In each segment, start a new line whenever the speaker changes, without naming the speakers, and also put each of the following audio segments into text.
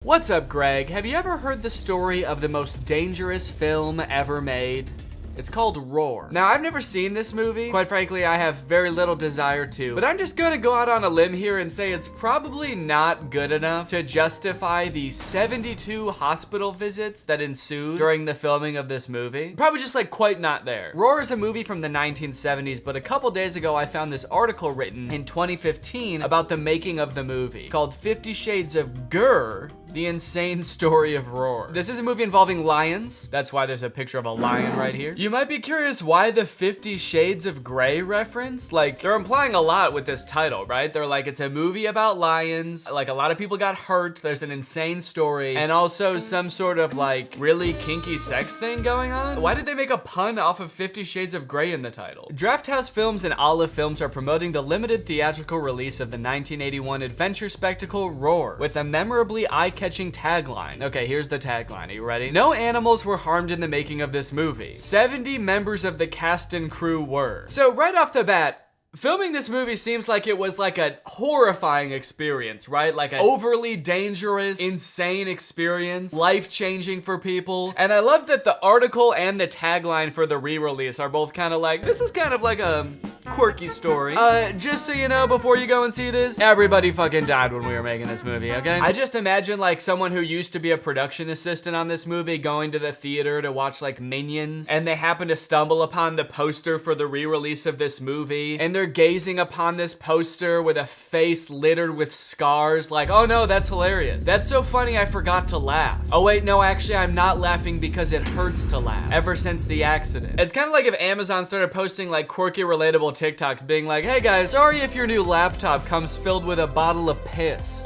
What's up, Greg? Have you ever heard the story of the most dangerous film ever made? It's called Roar. Now, I've never seen this movie. Quite frankly, I have very little desire to, but I'm just gonna go out on a limb here and say it's probably not good enough to justify the 72 hospital visits that ensued during the filming of this movie. Probably just like quite not there. Roar is a movie from the 1970s, but a couple days ago I found this article written in 2015 about the making of the movie called 50 Shades of Grr, The Insane Story of Roar. This is a movie involving lions. That's why there's a picture of a lion right here. You might be curious why the 50 Shades of Grey reference? Like, they're implying a lot with this title, right? They're like, it's a movie about lions. Like, a lot of people got hurt. There's an insane story. And also some sort of like really kinky sex thing going on. Why did they make a pun off of 50 Shades of Grey in the title? Drafthouse Films and Olive Films are promoting the limited theatrical release of the 1981 adventure spectacle Roar with a memorably eye-catching tagline. Okay, here's the tagline. Are you ready? No animals were harmed in the making of this movie. 70 members of the cast and crew were. So right off the bat, filming this movie seems like it was like a horrifying experience, right? Like an overly dangerous, insane experience, life-changing for people. And I love that the article and the tagline for the re-release are both kind of like, this is kind of like a quirky story. Just so you know, before you go and see this, everybody fucking died when we were making this movie, okay? I just imagine like someone who used to be a production assistant on this movie going to the theater to watch like Minions, and they happen to stumble upon the poster for the re-release of this movie, and they're gazing upon this poster with a face littered with scars, like, oh no, that's hilarious. That's so funny, I forgot to laugh. Oh wait, no, actually, I'm not laughing because it hurts to laugh, ever since the accident. It's kind of like if Amazon started posting like quirky, relatable TikToks being like, hey guys, sorry if your new laptop comes filled with a bottle of piss.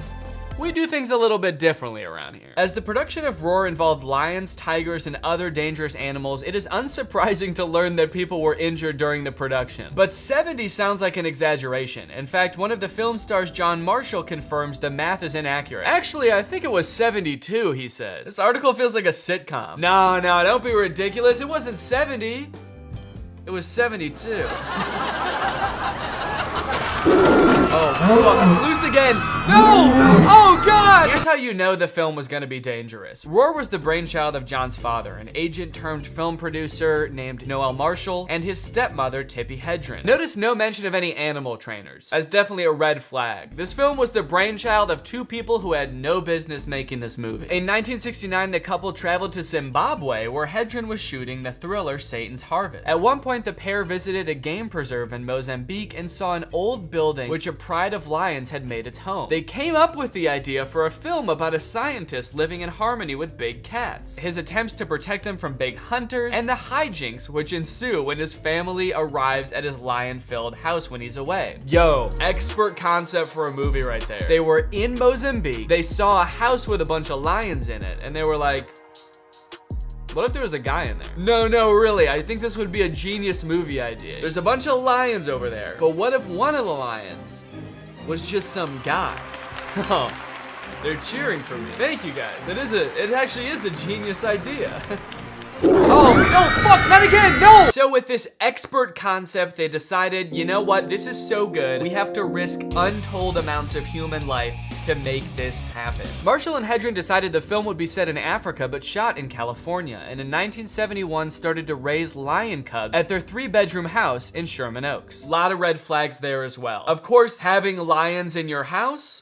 We do things a little bit differently around here. As the production of Roar involved lions, tigers, and other dangerous animals, it is unsurprising to learn that people were injured during the production. But 70 sounds like an exaggeration. In fact, one of the film stars, John Marshall, confirms the math is inaccurate. Actually, I think it was 72, he says. This article feels like a sitcom. No, don't be ridiculous. It wasn't 70. It was 72. Oh, fuck, it's loose again. No! Oh, God! Here's how you know the film was gonna be dangerous. Roar was the brainchild of John's father, an agent turned film producer named Noel Marshall, and his stepmother, Tippi Hedren. Notice no mention of any animal trainers. That's definitely a red flag. This film was the brainchild of two people who had no business making this movie. In 1969, the couple traveled to Zimbabwe, where Hedren was shooting the thriller Satan's Harvest. At one point, the pair visited a game preserve in Mozambique and saw an old building which a pride of lions had made its home. They came up with the idea for a film about a scientist living in harmony with big cats, his attempts to protect them from big hunters, and the hijinks which ensue when his family arrives at his lion-filled house when he's away. Yo, expert concept for a movie right there. They were in Mozambique, they saw a house with a bunch of lions in it, and they were like, what if there was a guy in there? No, really, I think this would be a genius movie idea. There's a bunch of lions over there, but what if one of the lions was just some guy? Oh, they're cheering for me. Thank you guys. It actually is a genius idea. Oh, no, fuck, not again, no! So with this expert concept, they decided, you know what, this is so good, we have to risk untold amounts of human life to make this happen. Marshall and Hedren decided the film would be set in Africa, but shot in California, and in 1971 started to raise lion cubs at their 3-bedroom house in Sherman Oaks. A lot of red flags there as well. Of course, having lions in your house,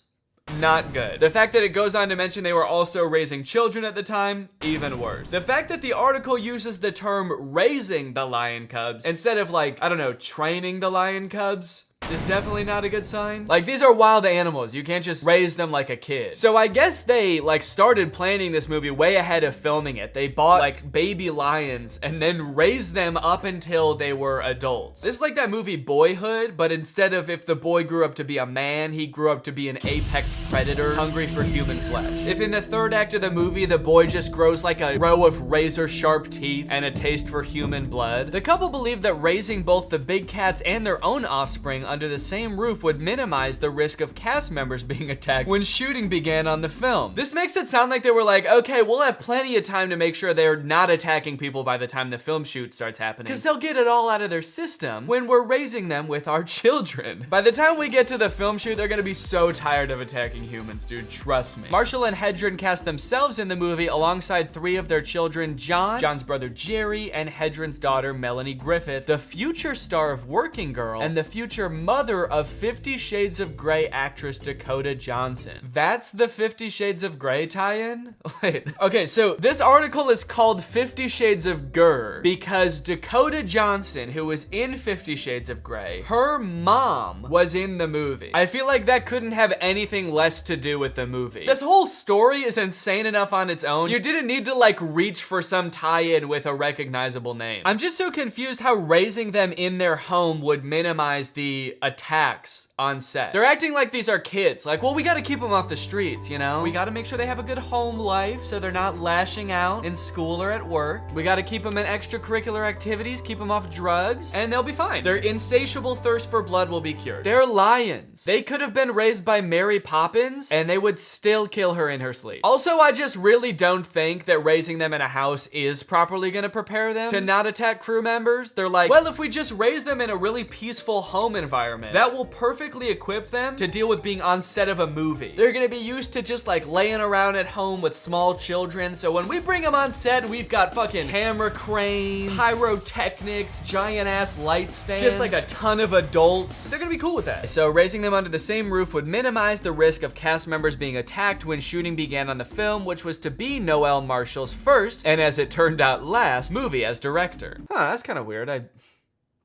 not good. The fact that it goes on to mention they were also raising children at the time, even worse. The fact that the article uses the term raising the lion cubs instead of like, I don't know, training the lion cubs is definitely not a good sign. Like, these are wild animals. You can't just raise them like a kid. So I guess they like started planning this movie way ahead of filming it. They bought like baby lions and then raised them up until they were adults. This is like that movie Boyhood, but instead of if the boy grew up to be a man, he grew up to be an apex predator hungry for human flesh. If in the third act of the movie, the boy just grows like a row of razor sharp teeth and a taste for human blood, the couple believed that raising both the big cats and their own offspring under the same roof would minimize the risk of cast members being attacked when shooting began on the film. This makes it sound like they were like, okay, we'll have plenty of time to make sure they're not attacking people by the time the film shoot starts happening, because they'll get it all out of their system when we're raising them with our children. By the time we get to the film shoot, they're gonna be so tired of attacking humans, dude, trust me. Marshall and Hedren cast themselves in the movie alongside 3 of their children, John's brother Jerry, and Hedren's daughter Melanie Griffith, the future star of Working Girl, and the future mother of 50 Shades of Grey actress Dakota Johnson. That's the 50 Shades of Grey tie-in? Wait. Okay, so this article is called 50 Shades of Grr because Dakota Johnson, who was in 50 Shades of Grey, her mom was in the movie. I feel like that couldn't have anything less to do with the movie. This whole story is insane enough on its own. You didn't need to like reach for some tie-in with a recognizable name. I'm just so confused how raising them in their home would minimize the attacks on set. They're acting like these are kids. Like, well, we gotta keep them off the streets, you know? We gotta make sure they have a good home life so they're not lashing out in school or at work. We gotta keep them in extracurricular activities, keep them off drugs, and they'll be fine. Their insatiable thirst for blood will be cured. They're lions. They could have been raised by Mary Poppins, and they would still kill her in her sleep. Also, I just really don't think that raising them in a house is properly gonna prepare them to not attack crew members. They're like, well, if we just raise them in a really peaceful home environment, that will perfectly equip them to deal with being on set of a movie. They're gonna be used to just like laying around at home with small children, so when we bring them on set, we've got fucking camera cranes, pyrotechnics, giant ass light stands, just like a ton of adults. They're gonna be cool with that. So raising them under the same roof would minimize the risk of cast members being attacked when shooting began on the film, which was to be Noel Marshall's first, and as it turned out last, movie as director. Huh, that's kind of weird. I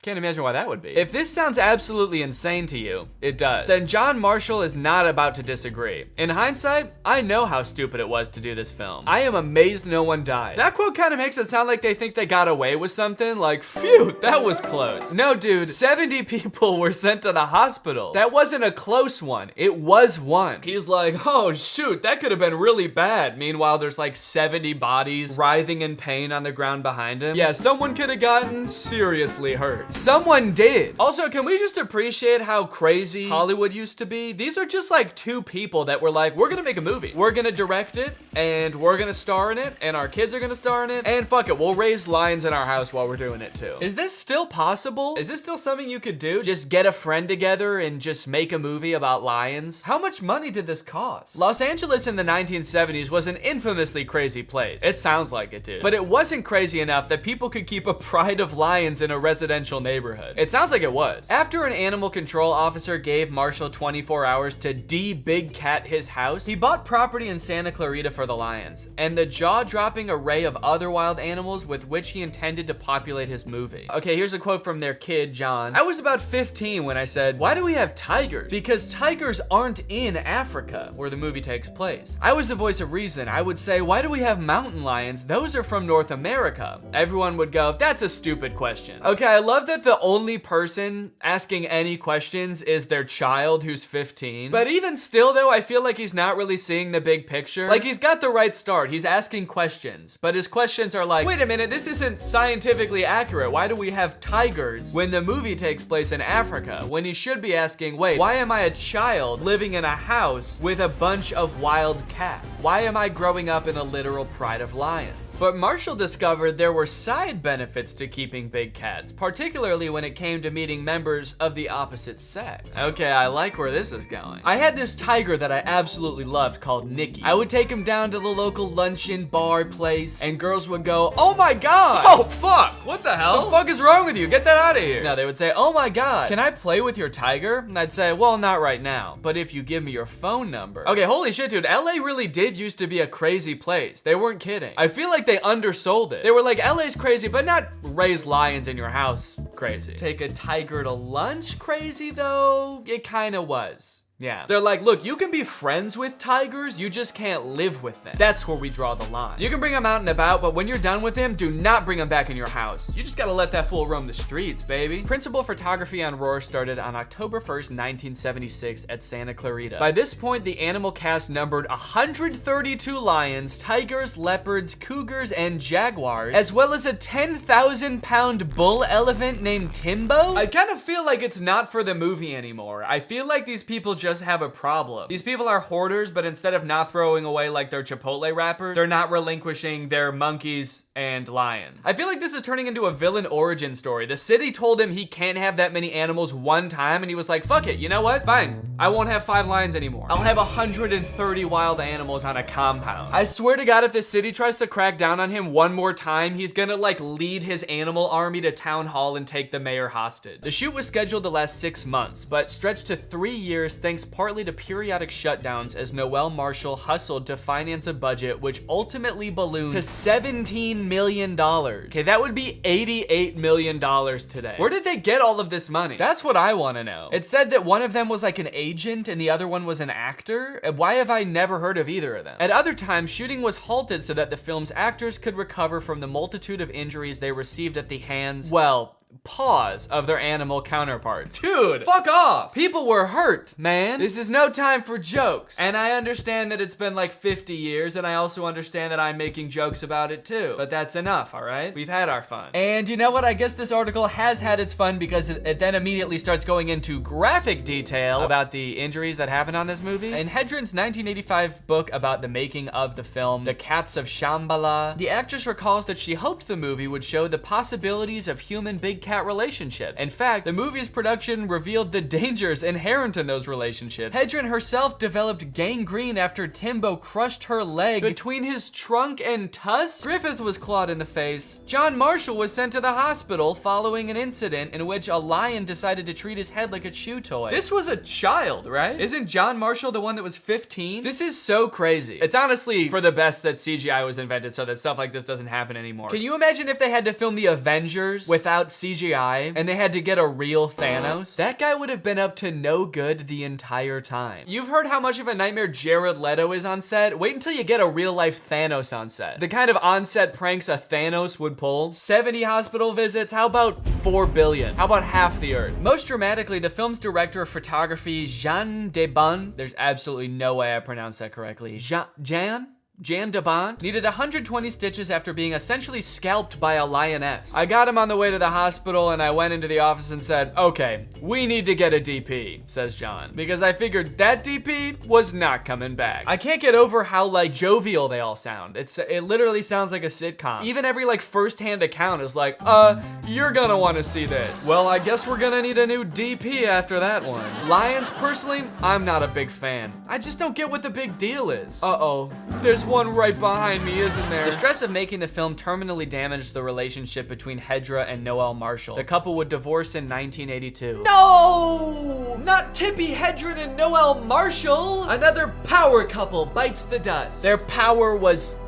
can't imagine why that would be. If this sounds absolutely insane to you, it does, then John Marshall is not about to disagree. In hindsight, I know how stupid it was to do this film. I am amazed no one died. That quote kind of makes it sound like they think they got away with something, like, phew, that was close. No, dude, 70 people were sent to the hospital. That wasn't a close one, it was one. He's like, oh shoot, that could have been really bad. Meanwhile, there's like 70 bodies writhing in pain on the ground behind him. Yeah, someone could have gotten seriously hurt. Someone did. Also, can we just appreciate how crazy Hollywood used to be? These are just like 2 people that were like, we're gonna make a movie. We're gonna direct it, and we're gonna star in it, and our kids are gonna star in it, and fuck it, we'll raise lions in our house while we're doing it too. Is this still possible? Is this still something you could do? Just get a friend together and just make a movie about lions? How much money did this cost? Los Angeles in the 1970s was an infamously crazy place. It sounds like it did. But it wasn't crazy enough that people could keep a pride of lions in a residential neighborhood. It sounds like it was. After an animal control officer gave Marshall 24 hours to de-big cat his house, he bought property in Santa Clarita for the lions, and the jaw-dropping array of other wild animals with which he intended to populate his movie. Okay, here's a quote from their kid, John. I was about 15 when I said, why do we have tigers? Because tigers aren't in Africa, where the movie takes place. I was the voice of reason. I would say, why do we have mountain lions? Those are from North America. Everyone would go, that's a stupid question. Okay, I love that the only person asking any questions is their child who's 15. But even still though, I feel like he's not really seeing the big picture. Like, he's got the right start. He's asking questions, but his questions are like, wait a minute, this isn't scientifically accurate. Why do we have tigers when the movie takes place in Africa? When he should be asking, wait, why am I a child living in a house with a bunch of wild cats? Why am I growing up in a literal pride of lions? But Marshall discovered there were side benefits to keeping big cats, particularly when it came to meeting members of the opposite sex. Okay, I like where this is going. I had this tiger that I absolutely loved called Nicky. I would take him down to the local luncheon bar place, and girls would go, oh my god! Oh fuck! What the hell? What the fuck is wrong with you? Get that out of here! No, they would say, oh my god, can I play with your tiger? And I'd say, well, not right now, but if you give me your phone number. Okay, holy shit, dude, LA really did used to be a crazy place. They weren't kidding. I feel like they undersold it. They were like, LA's crazy, but not raise lions in your house crazy. Take a tiger to lunch crazy though? It kinda was. Yeah. They're like, look, you can be friends with tigers, you just can't live with them. That's where we draw the line. You can bring them out and about, but when you're done with him, do not bring him back in your house. You just gotta let that fool roam the streets, baby. Principal photography on Roar started on October 1st, 1976 at Santa Clarita. By this point, the animal cast numbered 132 lions, tigers, leopards, cougars, and jaguars, as well as a 10,000-pound bull elephant named Timbo. I kind of feel like it's not for the movie anymore. I feel like these people just have a problem. These people are hoarders, but instead of not throwing away like their Chipotle wrappers, they're not relinquishing their monkeys and lions. I feel like this is turning into a villain origin story. The city told him he can't have that many animals one time, and he was like, fuck it, you know what? Fine. I won't have 5 lions anymore. I'll have 130 wild animals on a compound. I swear to God, if the city tries to crack down on him one more time, he's gonna like lead his animal army to town hall and take the mayor hostage. The shoot was scheduled to last 6 months, but stretched to 3 years thanks partly to periodic shutdowns as Noel Marshall hustled to finance a budget which ultimately ballooned to $17 million. Okay, that would be $88 million today. Where did they get all of this money? That's what I want to know. It said that one of them was like an agent and the other one was an actor. Why have I never heard of either of them? At other times, shooting was halted so that the film's actors could recover from the multitude of injuries they received at the hands, well, paws of their animal counterparts. Dude, fuck off. People were hurt, man. This is no time for jokes. And I understand that it's been like 50 years, and I also understand that I'm making jokes about it too. But that's enough, all right? We've had our fun. And you know what? I guess this article has had its fun because it then immediately starts going into graphic detail about the injuries that happened on this movie. In Hedren's 1985 book about the making of the film, The Cats of Shambhala, the actress recalls that she hoped the movie would show the possibilities of human big cat relationships. In fact, the movie's production revealed the dangers inherent in those relationships. Hedren herself developed gangrene after Timbo crushed her leg between his trunk and tusks. Griffith was clawed in the face. John Marshall was sent to the hospital following an incident in which a lion decided to treat his head like a chew toy. This was a child, right? Isn't John Marshall the one that was 15? This is so crazy. It's honestly for the best that CGI was invented so that stuff like this doesn't happen anymore. Can you imagine if they had to film the Avengers without CGI and they had to get a real Thanos? That guy would have been up to no good the entire time. You've heard how much of a nightmare Jared Leto is on set? Wait until you get a real life Thanos on set. The kind of on-set pranks a Thanos would pull. 70 hospital visits, how about 4 billion? How about half the earth? Most dramatically, the film's director of photography, Jean Debon, there's absolutely no way I pronounced that correctly. Jan Debon needed 120 stitches after being essentially scalped by a lioness. I got him on the way to the hospital and I went into the office and said, okay, we need to get a DP, says John, because I figured that DP was not coming back. I can't get over how like jovial they all sound. It literally sounds like a sitcom. Even every like first-hand account is like, you're gonna wanna see this. Well, I guess we're gonna need a new DP after that one. Lions, personally, I'm not a big fan. I just don't get what the big deal is. Uh-oh, there's one right behind me, isn't there? The stress of making the film terminally damaged the relationship between Hedra and Noel Marshall. The couple would divorce in 1982. No! Not Tippi Hedren and Noel Marshall! Another power couple bites the dust. Their power was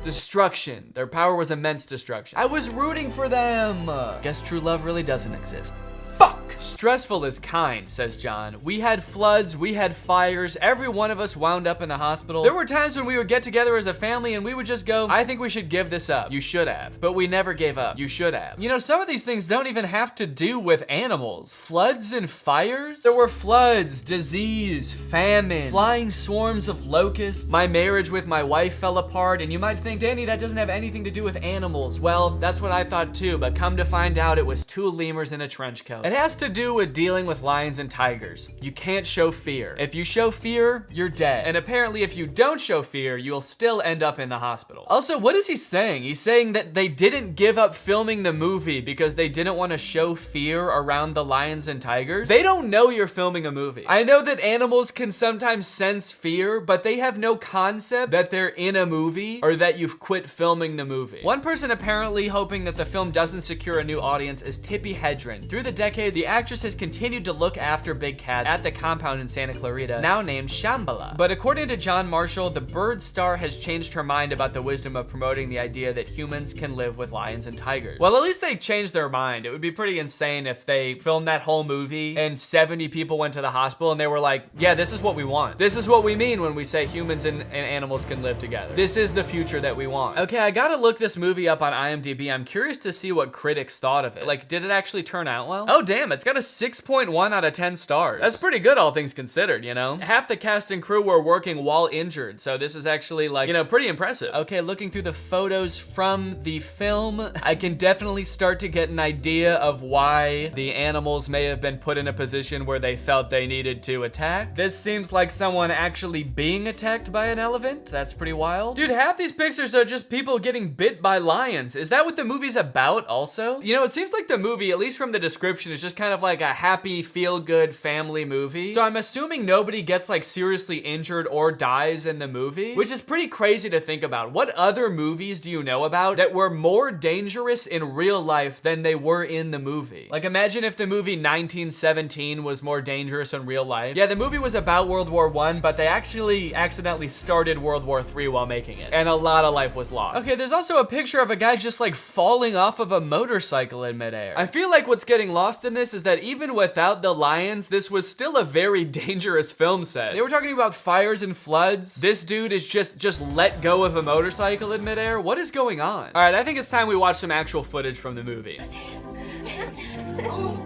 destruction. Their power was immense destruction. I was rooting for them. Guess true love really doesn't exist. Fuck! Stressful is kind, says John. We had floods, we had fires, every one of us wound up in the hospital. There were times when we would get together as a family and we would just go, I think we should give this up. You should have. But we never gave up. You should have. You know, some of these things don't even have to do with animals. Floods and fires? There were floods, disease, famine, flying swarms of locusts. My marriage with my wife fell apart, and you might think, Danny, that doesn't have anything to do with animals. Well, that's what I thought too, but come to find out it was 2 lemurs in a trench coat. It has to do with dealing with lions and tigers. You can't show fear. If you show fear, you're dead. And apparently if you don't show fear, you'll still end up in the hospital. Also, what is he saying? He's saying that they didn't give up filming the movie because they didn't want to show fear around the lions and tigers. They don't know you're filming a movie. I know that animals can sometimes sense fear, but they have no concept that they're in a movie or that you've quit filming the movie. One person apparently hoping that the film doesn't secure a new audience is Tippi Hedren. Through the decades, the actress actress has continued to look after big cats at the compound in Santa Clarita, now named Shambhala. But according to John Marshall, the bird star has changed her mind about the wisdom of promoting the idea that humans can live with lions and tigers. Well, at least they changed their mind. It would be pretty insane if they filmed that whole movie and 70 people went to the hospital and they were like, yeah, this is what we want. This is what we mean when we say humans and animals can live together. This is the future that we want. Okay, I gotta look this movie up on IMDb. I'm curious to see what critics thought of it. Like, did it actually turn out well? Oh, damn, it's got a 6.1 out of 10 stars. That's pretty good, all things considered, you know? Half the cast and crew were working while injured, so this is actually, like, you know, pretty impressive. Okay, looking through the photos from the film, I can definitely start to get an idea of why the animals may have been put in a position where they felt they needed to attack. This seems like someone actually being attacked by an elephant. That's pretty wild. Dude, half these pictures are just people getting bit by lions. Is that what the movie's about also? You know, it seems like the movie, at least from the description, is just kind of like a happy, feel-good family movie. So I'm assuming nobody gets like seriously injured or dies in the movie, which is pretty crazy to think about. What other movies do you know about that were more dangerous in real life than they were in the movie? Like, imagine if the movie 1917 was more dangerous in real life. Yeah, the movie was about World War I, but they actually accidentally started World War III while making it, and a lot of life was lost. Okay, there's also a picture of a guy just like falling off of a motorcycle in midair. I feel like what's getting lost in this is that even without the lions, this was still a very dangerous film set. They were talking about fires and floods. This dude is just let go of a motorcycle in midair. What is going on? All right, I think it's time we watch some actual footage from the movie.
No!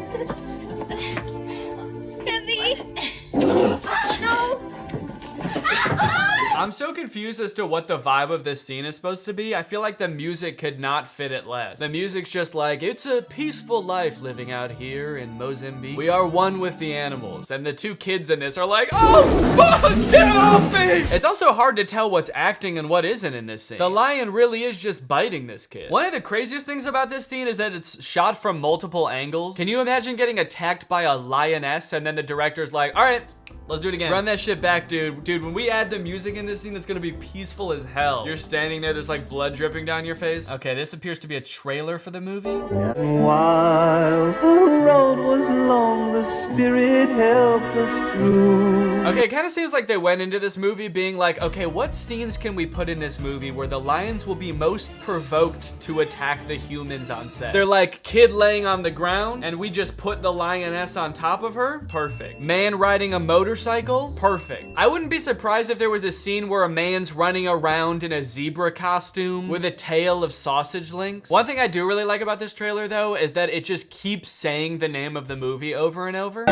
I'm so confused as to what the vibe of this scene is supposed to be. I feel like the music could not fit it less. The music's just like, it's a peaceful life living out here in Mozambique. We are one with the animals. And the two kids in this are like, oh, fuck, get off me! It's also hard to tell what's acting and what isn't in this scene. The lion really is just biting this kid. One of the craziest things about this scene is that it's shot from multiple angles. Can you imagine getting attacked by a lioness and then the director's like, all right, let's do it again. Run that shit back, dude. Dude, when we add the music in this scene, it's gonna be peaceful as hell. You're standing there, there's like blood dripping down your face. Okay, this appears to be a trailer for the movie.
And while the road was long, the Spirit helped us through.
Okay, it kind of seems like they went into this movie being like, okay, what scenes can we put in this movie where the lions will be most provoked to attack the humans on set? They're like, kid laying on the ground, and we just put the lioness on top of her? Perfect. Man riding a motorcycle? Perfect. I wouldn't be surprised if there was a scene where a man's running around in a zebra costume with a tail of sausage links. One thing I do really like about this trailer though is that it just keeps saying the name of the movie over and over.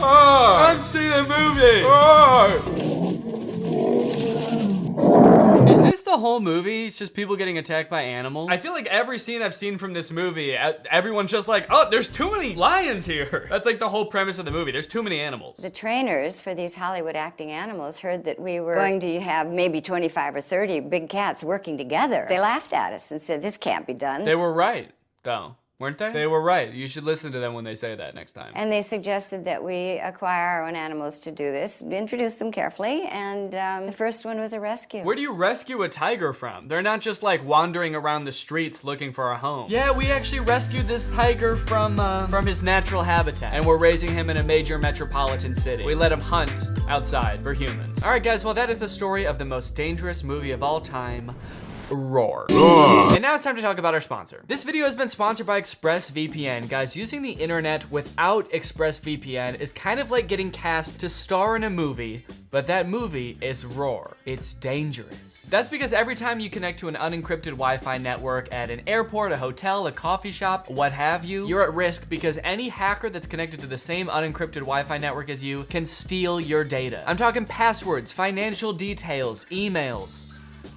I'm seeing a movie. Is this the whole movie? It's just people getting attacked by animals? I feel like every scene I've seen from this movie, everyone's just like, oh, there's too many lions here. That's like the whole premise of the movie. There's too many animals.
The trainers for these Hollywood acting animals heard that we were going to have maybe 25 or 30 big cats working together. They laughed at us and said, this can't be done.
They were right, though. Weren't they? They were right. You should listen to them when they say that next time.
And they suggested that we acquire our own animals to do this, introduce them carefully, and the first one was a rescue.
Where do you rescue a tiger from? They're not just like wandering around the streets looking for a home. Yeah, we actually rescued this tiger from his natural habitat, and we're raising him in a major metropolitan city. We let him hunt outside for humans. All right, guys, well, that is the story of the most dangerous movie of all time, Roar. And now it's time to talk about our sponsor. This video has been sponsored by ExpressVPN. Guys, using the internet without ExpressVPN is kind of like getting cast to star in a movie, but that movie is Roar. It's dangerous. That's because every time you connect to an unencrypted Wi-Fi network at an airport, a hotel, a coffee shop, what have you, you're at risk because any hacker that's connected to the same unencrypted Wi-Fi network as you can steal your data. I'm talking passwords, financial details, emails,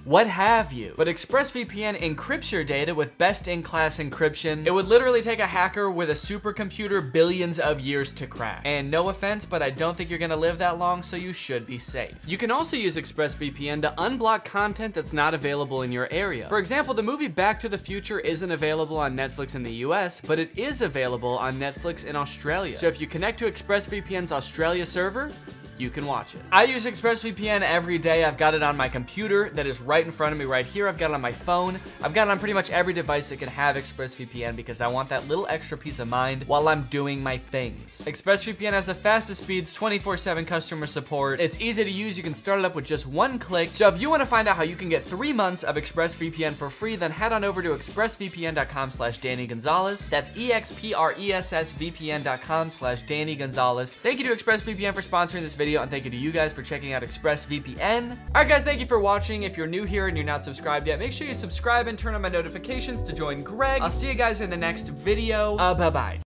what have you. But ExpressVPN encrypts your data with best-in-class encryption. It would literally take a hacker with a supercomputer billions of years to crack. And no offense, but I don't think you're gonna live that long, so you should be safe. You can also use ExpressVPN to unblock content that's not available in your area. For example, the movie Back to the Future isn't available on Netflix in the US, but it is available on Netflix in Australia. So if you connect to ExpressVPN's Australia server, you can watch it. I use ExpressVPN every day. I've got it on my computer that is right in front of me right here. I've got it on my phone. I've got it on pretty much every device that can have ExpressVPN because I want that little extra peace of mind while I'm doing my things. ExpressVPN has the fastest speeds, 24/7 customer support. It's easy to use. You can start it up with just one click. So if you want to find out how you can get 3 months of ExpressVPN for free, then head on over to expressvpn.com/Danny Gonzalez. That's expressvpn.com/Danny Gonzalez. Thank you to ExpressVPN for sponsoring this video, and thank you to you guys for checking out ExpressVPN. All right, guys, thank you for watching. If you're new here and you're not subscribed yet, make sure you subscribe and turn on my notifications to join Greg. I'll see you guys in the next video. Bye-bye.